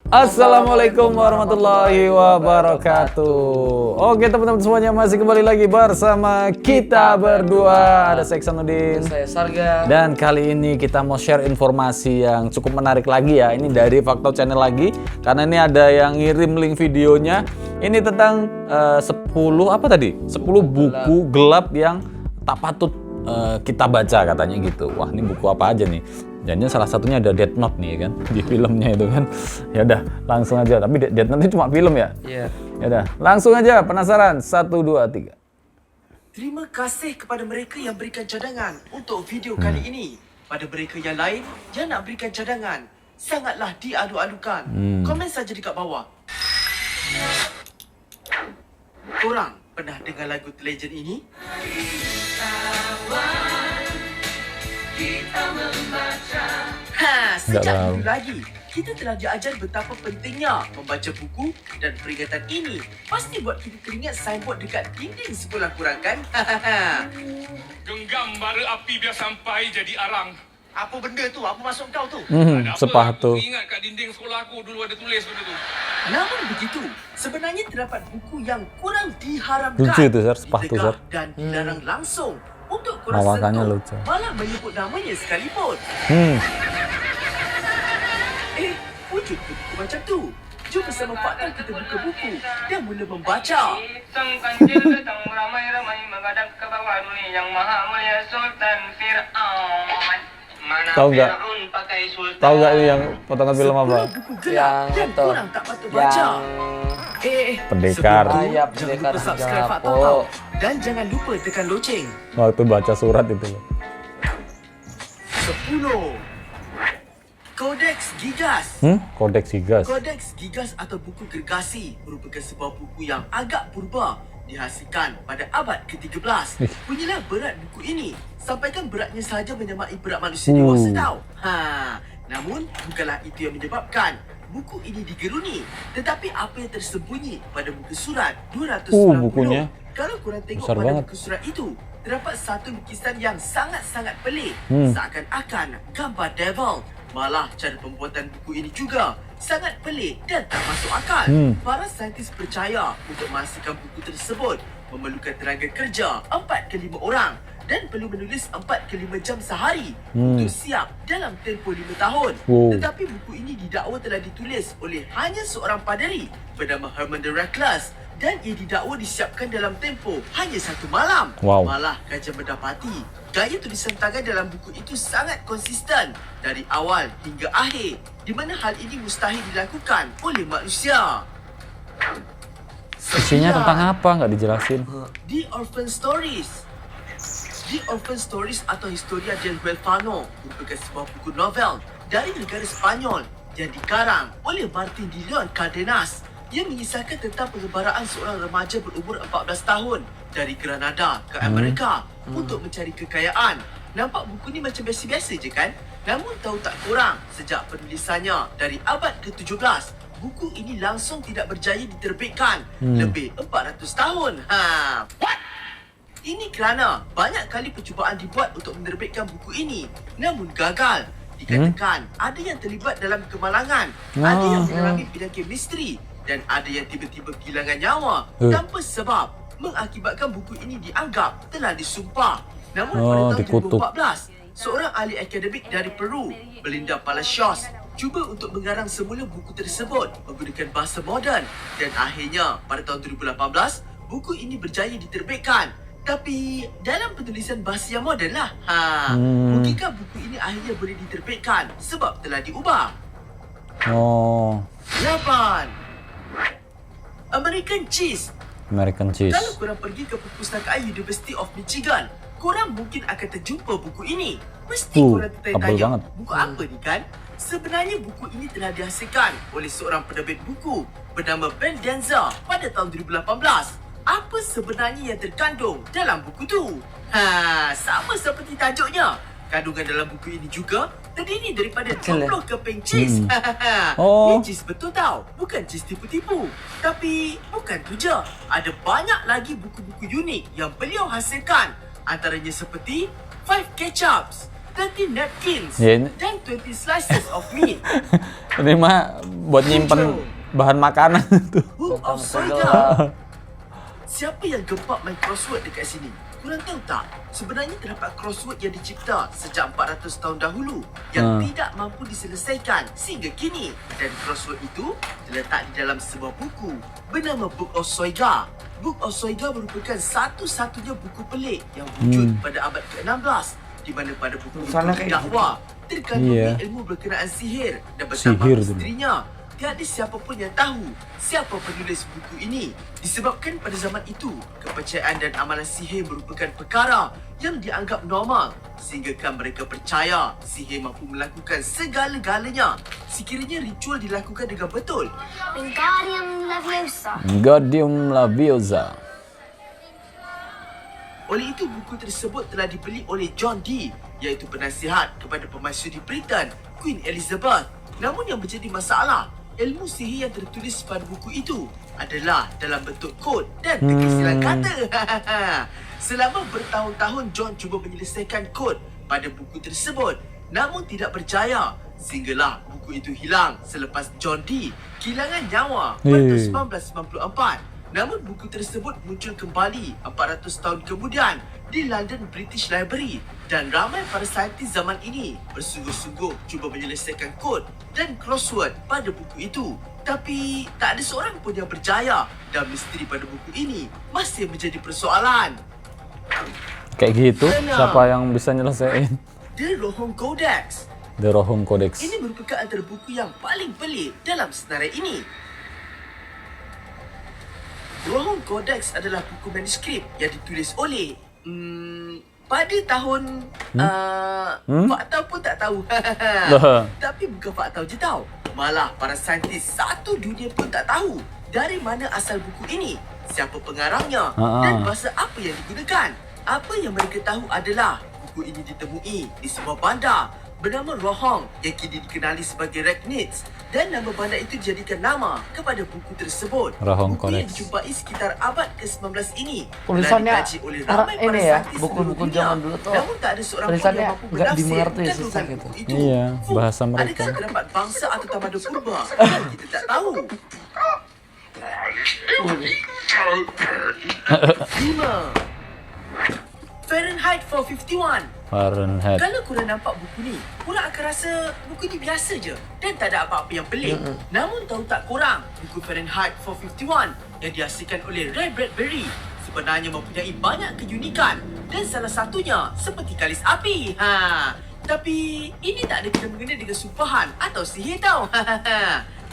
Assalamualaikum warahmatullahi wabarakatuh. Oke teman-teman semuanya, masih kembali lagi bersama kita berdua. Ada saya Iksanuddin, saya Sarga. dan kali ini kita mau share informasi yang cukup menarik lagi ya. Ini dari Fakta Channel lagi, karena ini ada yang ngirim link videonya. Ini tentang 10 apa tadi? 10 buku gelap yang tak patut kita baca katanya gitu. Wah, ini buku apa aja nih? Jangan salah satunya ada Death Note nih kan di filmnya itu kan. Ya udah, langsung aja. Tapi Death Note ini cuma film ya? Iya. Ya udah, langsung aja. Penasaran? 1 2 3. Terima kasih kepada mereka yang berikan cadangan untuk video kali ini. Pada mereka yang lain yang nak berikan cadangan, sangatlah dialu-alukan. Komen saja dekat bawah. Korang pernah dengar lagu The Legend ini? Sejak dulu lagi, kita telah diajar betapa pentingnya membaca buku, dan peringatan ini pasti buat kita teringat signboard dekat dinding sekolah korang kan? Genggam bara api biar sampai jadi arang. Apa benda tu? Apa maksud kau tu? Ada apa? Sepatu. Aku ingat kat dinding sekolah aku dulu ada tulis benda tu. Namun begitu, sebenarnya terdapat buku yang kurang diharamkan, Lucu tu, Sir. Sepatu, ditegah Sir. dan dilarang langsung untuk korang Lawakannya sentuh, lucu. malah menyebut namanya sekalipun. Wujud buku macam tu. Jom bersama partner kita buka buku dan mula membaca. Sang kancil datang ramai-ramai menghadap ke bawah dunia yang maha mulia Sultan Fir'aun. Mana Tahu nggak? Fir'aun pakai sultan. Tahu nggak ini yang potongan film apa? 10 buku gelap Yang dan itu. korang tak patut baca. Pendekar. Sebelum tu, Ah, ya, jangan Pendekar lupa subscribe Sejak. Fakta Tau. Dan jangan lupa tekan loceng. Waktu baca surat itu loh. 10. Kodeks Gigas. Kodeks Gigas. Kodeks Gigas atau buku gergasi merupakan sebuah buku yang agak purba, dihasilkan pada abad ke-13. Punyalah berat buku ini. Sampaikan beratnya sahaja menyamai berat manusia dewasa tau. Namun bukanlah itu yang menyebabkan buku ini digeruni, tetapi apa yang tersembunyi pada muka surat 290. Bukunya Kalau korang tengok besar pada banget. muka surat itu, terdapat satu lukisan yang sangat-sangat pelik, seakan-akan gambar devil. Malah cara pembuatan buku ini juga sangat pelik dan tak masuk akal. Para saintis percaya untuk menghasilkan buku tersebut memerlukan tenaga kerja 4 ke 5 orang dan perlu menulis 4 ke 5 jam sehari untuk siap dalam tempoh 5 tahun. Tetapi buku ini didakwa telah ditulis oleh hanya seorang paderi bernama Herman the Reckless, dan ia didakwa disiapkan dalam tempoh hanya 1 malam. Malah kajian mendapati gaya tulisan tangan dalam buku itu sangat konsisten dari awal hingga akhir, di mana hal ini mustahil dilakukan oleh manusia. Isinya tentang apa? Nggak dijelasin. The Orphan Stories. The Orphan Stories atau Historia del Huérfano merupakan sebuah buku novel dari negara Spanyol yang dikarang oleh Martin de Leon Cardenas. Ia mengisahkan tentang pengembaraan seorang remaja berumur 14 tahun dari Granada ke Amerika untuk mencari kekayaan. Nampak buku ni macam biasa-biasa je kan? Namun tahu tak korang, sejak penulisannya dari abad ke-17, buku ini langsung tidak berjaya diterbitkan lebih 400 tahun. What? Ini kerana banyak kali percubaan dibuat untuk menerbitkan buku ini, namun gagal. Dikatakan ada yang terlibat dalam kemalangan, ada yang mengalami penyakit misteri, dan ada yang tiba-tiba kehilangan nyawa tanpa sebab, mengakibatkan buku ini dianggap telah disumpah. Namun pada tahun 2014, seorang ahli akademik dari Peru, Belinda Palacios, cuba untuk mengarang semula buku tersebut menggunakan bahasa moden, dan akhirnya pada tahun 2018, buku ini berjaya diterbitkan. Tapi dalam penulisan bahasa yang moden lah. Mungkinkah buku ini akhirnya boleh diterbitkan sebab telah diubah? 8. American Cheese. American Cheese. Kalau korang pergi ke perpustakaan University of Michigan, korang mungkin akan terjumpa buku ini. Mesti korang tebal tertanya-tanya, banget. buku apa ni kan? Sebenarnya buku ini telah dihasilkan oleh seorang penerbit buku bernama Ben Denza pada tahun 2018. Apa sebenarnya yang terkandung dalam buku tu? Sama seperti tajuknya. Kandungan dalam buku ini juga terdiri daripada 20 keping cheese. Ini cheese betul tau, bukan cheese tipu-tipu. Tapi bukan tu je, ada banyak lagi buku-buku unik yang beliau hasilkan. Antaranya seperti 5 ketchups, 30 napkins, Ya, ini- dan 20 slices of meat. Ini mah buat nyimpen bahan makanan tuh. Book of Soiga. Siapa yang gempak main crossword dekat sini? Korang tahu tak? Sebenarnya terdapat crossword yang dicipta sejak 400 tahun dahulu yang tidak mampu diselesaikan sehingga kini. Dan crossword itu terletak di dalam sebuah buku bernama Book of Soiga. Book of Soiga merupakan satu-satunya buku pelik yang wujud pada abad ke-16 di mana pada buku itu Tulisannya kayak didakwa terkandungi Iya. ilmu berkenaan sihir dan Sihir bersama tu. isterinya. Tiada siapa pun yang tahu siapa penulis buku ini. Disebabkan pada zaman itu, kepercayaan dan amalan sihir merupakan perkara yang dianggap normal. Sehinggakan mereka percaya sihir mampu melakukan segala-galanya sekiranya ritual dilakukan dengan betul. Wingardium Leviosa. Wingardium Leviosa. Oleh itu, buku tersebut telah dibeli oleh John Dee, iaitu penasihat kepada Permaisuri Britain, Queen Elizabeth. Namun yang menjadi masalah, ilmu sihir yang tertulis pada buku itu adalah dalam bentuk kod dan terkesilan kata. Selama bertahun-tahun John cuba menyelesaikan kod pada buku tersebut, namun tidak berjaya. Sehinggalah buku itu hilang selepas John Dee kehilangan nyawa pada 1994. Namun buku tersebut muncul kembali 400 tahun kemudian di London British Library dan ramai para saintis zaman ini bersungguh-sungguh cuba menyelesaikan kod dan crossword pada buku itu. Tapi tak ada seorang pun yang berjaya dan misteri pada buku ini masih menjadi persoalan. Kayak gitu, siapa yang bisa nyelesain? The Rohong Codex. The Rohong Codex. Ini merupakan antara buku yang paling pelik dalam senarai ini. Rohong Codex adalah buku manuskrip yang ditulis oleh pada tahun Faktau pun tak tahu. Tapi bukan Faktau je tau. Malah para saintis satu dunia pun tak tahu dari mana asal buku ini, siapa pengarangnya dan bahasa apa yang digunakan. Apa yang mereka tahu adalah buku ini ditemui di sebuah bandar bernama Rohong yang kini dikenali sebagai Regnitz, dan nama bandar itu dijadikan nama kepada buku tersebut. Rohong Buku yang Codex. dijumpai sekitar abad ke-19 ini Tulisannya telah dikaji oleh ramai ini para ya, saintis buku-buku seluruh dunia. zaman dulu tuh Namun tak ada seorang pun tulisannya yang mampu nggak menafsir dimengerti, kandungan susah gitu. buku itu. Iya, Fuh, bahasa mereka. Adakah terdapat bangsa atau tamadun purba yang kita tak tahu? 5. Fahrenheit 451. Fahrenheit. Kalau korang nampak buku ni, korang akan rasa buku ni biasa je dan tak ada apa-apa yang pelik. Namun tahu tak korang, buku Fahrenheit 451 yang dihasilkan oleh Ray Bradbury sebenarnya mempunyai banyak keunikan dan salah satunya seperti kalis api. Tapi ini tak ada kena-mengena dengan sumpahan atau sihir tau.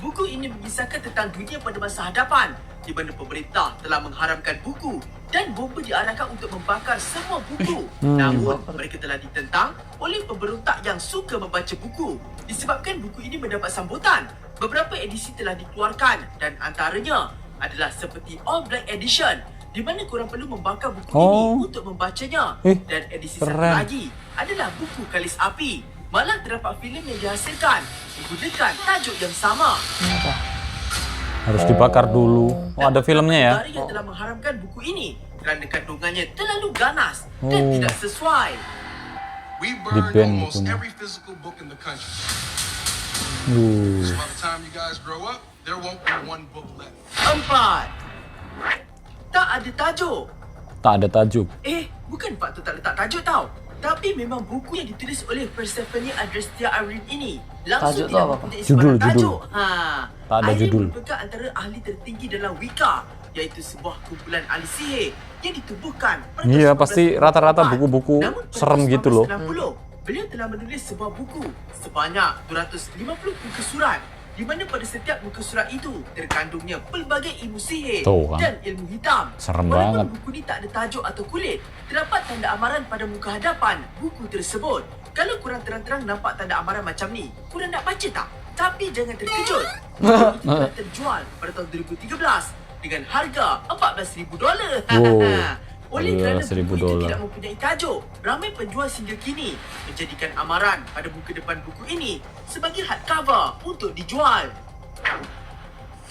Buku ini mengisahkan tentang dunia pada masa hadapan di mana pemerintah telah mengharamkan buku dan bomba diarahkan untuk membakar semua buku. Namun, mereka telah ditentang oleh pemberontak yang suka membaca buku. Disebabkan buku ini mendapat sambutan, beberapa edisi telah dikeluarkan dan antaranya adalah seperti All Black Edition di mana korang perlu membakar buku ini untuk membacanya. Dan edisi satu keren. lagi adalah buku Kalis Api. Malah terdapat filem yang dihasilkan menggunakan tajuk yang sama. Harus dibakar dulu. Oh, ada filmnya ya? Negara yang telah mengharamkan buku ini kerana kandungannya terlalu ganas dan tidak sesuai. We Di-ban burned almost bukunya. every physical book in the country. Uh. So by the time you guys grow up, there won't be one book left. 4. Tak ada tajuk. Tak ada tajuk. Bukan faktor tak letak tajuk tau. Tapi memang buku yang ditulis oleh Persephone Adrestia Irene ini langsung Tajuk tu tidak apa? mempunyai Judul, sebarang judul. tajuk. Tak ada Irene judul. merupakan antara ahli tertinggi dalam Wicca, iaitu sebuah kumpulan ahli sihir yang ditubuhkan pada Iya, 1944. pasti rata-rata buku-buku Namun pada serem gitu loh. 1990, beliau telah menulis sebuah buku sebanyak 250 muka surat di mana pada setiap muka surat itu terkandungnya pelbagai ilmu sihir Tuh, kan. dan ilmu hitam. Serem Walaupun banget. buku ni tak ada tajuk atau kulit, terdapat tanda amaran pada muka hadapan buku tersebut. Kalau korang terang-terang nampak tanda amaran macam ni, korang nak baca tak? Tapi jangan terkejut. Buku itu telah terjual pada tahun 2013 dengan harga $14,000. Wow, Oleh kerana $14,000. buku itu tidak mempunyai tajuk, ramai penjual hingga kini menjadikan amaran pada muka depan buku ini sebagai hardcover untuk dijual.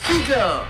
3.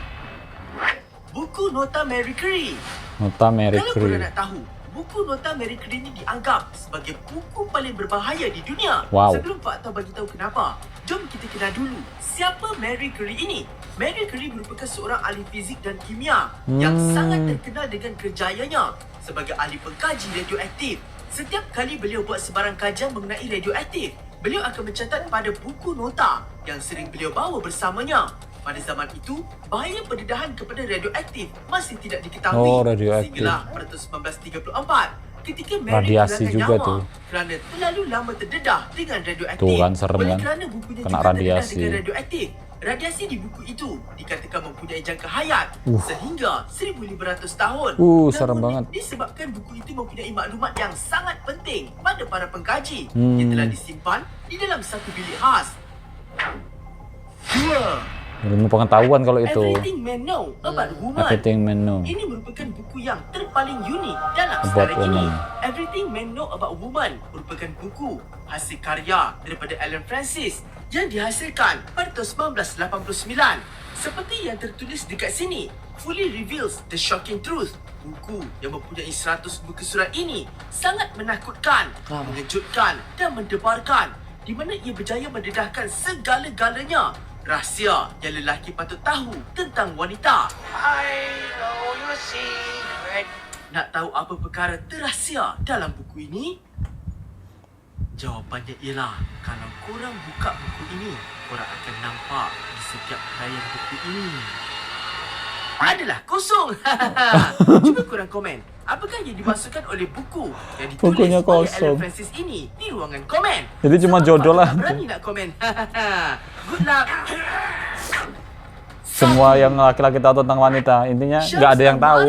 Buku Nota Mary Curie. Nota Mary Kalau korang Curie. nak tahu, buku nota Marie Curie ini dianggap sebagai buku paling berbahaya di dunia. Wow. Sebelum Pak Tau bagi tahu kenapa, jom kita kenal dulu siapa Marie Curie ini. Marie Curie merupakan seorang ahli fizik dan kimia yang sangat terkenal dengan kerjayanya sebagai ahli pengkaji radioaktif. Setiap kali beliau buat sebarang kajian mengenai radioaktif, beliau akan mencatat pada buku nota yang sering beliau bawa bersamanya. Pada zaman itu, bahaya pendedahan kepada radioaktif masih tidak diketahui. Oh, radioaktif. Sehinggalah pada 1934, ketika Marie Radiasi kehilangan juga nyawa tuh. kerana terlalu lama terdedah dengan radioaktif. Tuh kan, serem Oleh kan? kerana bukunya Kena juga terdedah radiasi. dengan radioaktif. Radiasi di buku itu dikatakan mempunyai jangka hayat sehingga 1500 tahun. serem Namun, banget. disebabkan buku itu mempunyai maklumat yang sangat penting pada para pengkaji yang telah disimpan di dalam satu bilik khas. 2. Ilmu pengetahuan kalau itu. Everything Men Know About Woman. Everything Men Know. Ini merupakan buku yang terpaling unik dalam About sejarah ini. Woman. Everything Men Know About Woman merupakan buku hasil karya daripada Alan Francis yang dihasilkan pada tahun 1989. Seperti yang tertulis dekat sini, fully reveals the shocking truth. Buku yang mempunyai 100 buku surat ini sangat menakutkan, mengejutkan dan mendebarkan, di mana ia berjaya mendedahkan segala-galanya. Rahsia yang lelaki patut tahu tentang wanita. I know your secret. Nak tahu apa perkara terahsia dalam buku ini? Jawapannya ialah, kalau korang buka buku ini, korang akan nampak di setiap rayang buku ini adalah kosong. Cuba korang komen, apakah yang dimasukkan oleh buku yang ditulis Bukunya oleh kosong. Alan Francis ini di ruangan komen? Jadi cuma Sebab jodoh Pak lah. tak berani nak komen. Good luck. Semua yang laki-laki tahu tentang wanita, intinya nggak ada yang tahu.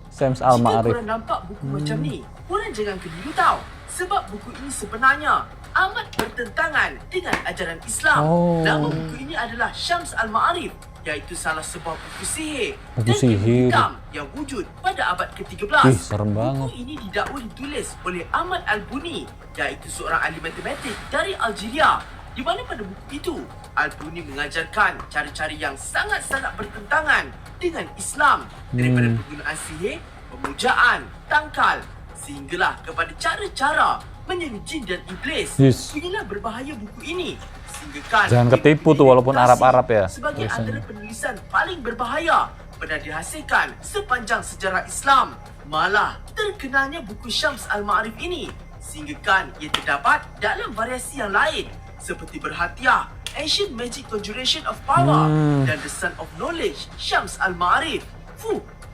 Syams Jika Al-Ma'arif. korang nampak buku macam ni, korang jangan keliru tau. Sebab buku ini sebenarnya amat bertentangan dengan ajaran Islam. Oh. Nama buku ini adalah Syams Al-Ma'arif, iaitu salah sebuah buku sihir Buku dan ilmu sihir. hitam yang wujud pada abad ke-13. Ih, serem banget. Buku ini didakwa ditulis oleh Ahmad Al-Buni, iaitu seorang ahli matematik dari Algeria. Di mana pada buku itu, Al-Buni mengajarkan cara-cara yang sangat-sangat bertentangan dengan Islam, daripada penggunaan sihir, pemujaan, tangkal, sehinggalah kepada cara-cara menyeru jin dan iblis. Yes. Beginilah berbahaya buku ini. Sehinggakan Jangan ia ketipu tuh, walaupun diidentifikasi Arab-Arab ya, sebagai tulisannya. antara penulisan paling berbahaya pernah dihasilkan sepanjang sejarah Islam. Malah terkenalnya buku Syams Al-Ma'arif ini sehinggakan ia terdapat dalam variasi yang lain seperti Berhatiah, Ancient Magic Conjuration of Power dan The Sun of Knowledge, Syams Al-Ma'arif.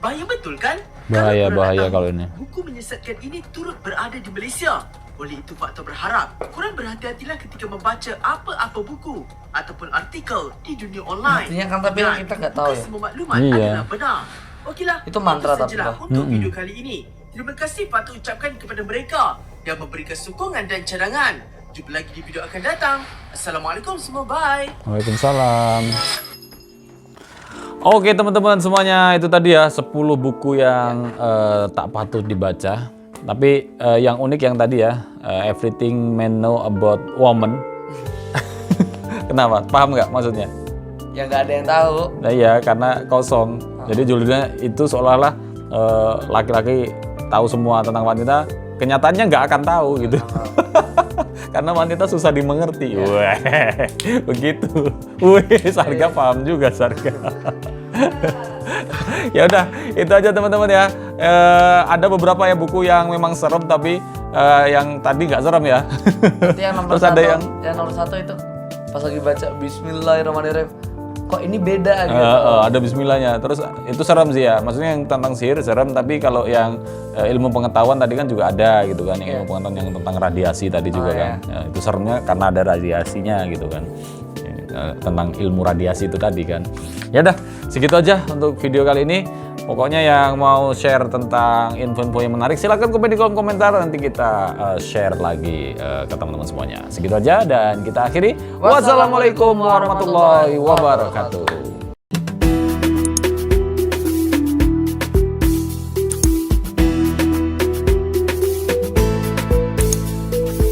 Bahaya betul kan? Bahaya, Kalau korang nak bahaya tahu, kalau ini. buku menyesatkan ini turut berada di Malaysia. Oleh itu, Faktor berharap korang berhati-hatilah ketika membaca apa-apa buku ataupun artikel di dunia online. Artinya kan tapi Dan kita nggak tahu bukan ya. semua maklumat Iya. adalah benar. Okeylah, Itu mantra tapi, sajalah Pak. untuk video kali ini. Terima kasih Faktor ucapkan kepada mereka yang memberikan sokongan dan cadangan. Jumpa lagi di video akan datang. Assalamualaikum semua, bye. Waalaikumsalam. Oke teman-teman semuanya, itu tadi ya 10 buku yang tak patut dibaca. Tapi yang unik yang tadi ya, Everything Men Know About Woman. Kenapa? Paham nggak maksudnya? Ya nggak ada yang tahu. Nah iya, karena kosong. Jadi judulnya itu seolah-olah laki-laki tahu semua tentang wanita, kenyataannya nggak akan tahu gitu. Karena wanita susah dimengerti. Wah, begitu. Wih, Sarga paham juga Sarga. Ya udah, itu aja teman-teman ya. Ada beberapa ya buku yang memang serem tapi yang tadi nggak serem ya. Nanti yang nomor Terus satu, ada yang nomor satu itu pas lagi baca Bismillahirrahmanirrahim. Kok ini beda gitu? ada bismillahnya. Terus itu serem sih ya. Maksudnya yang tentang sihir serem, tapi kalau yang ilmu pengetahuan tadi kan juga ada gitu kan. Yang ilmu pengetahuan yang tentang radiasi tadi juga kan. Ya, itu seremnya karena ada radiasinya gitu kan. Tentang ilmu radiasi itu tadi kan. Ya udah, segitu aja untuk video kali ini. Pokoknya yang mau share tentang info-info yang menarik silahkan komen di kolom komentar, nanti kita share lagi ke teman-teman semuanya. Segitu aja dan kita akhiri. Wassalamualaikum warahmatullahi wabarakatuh.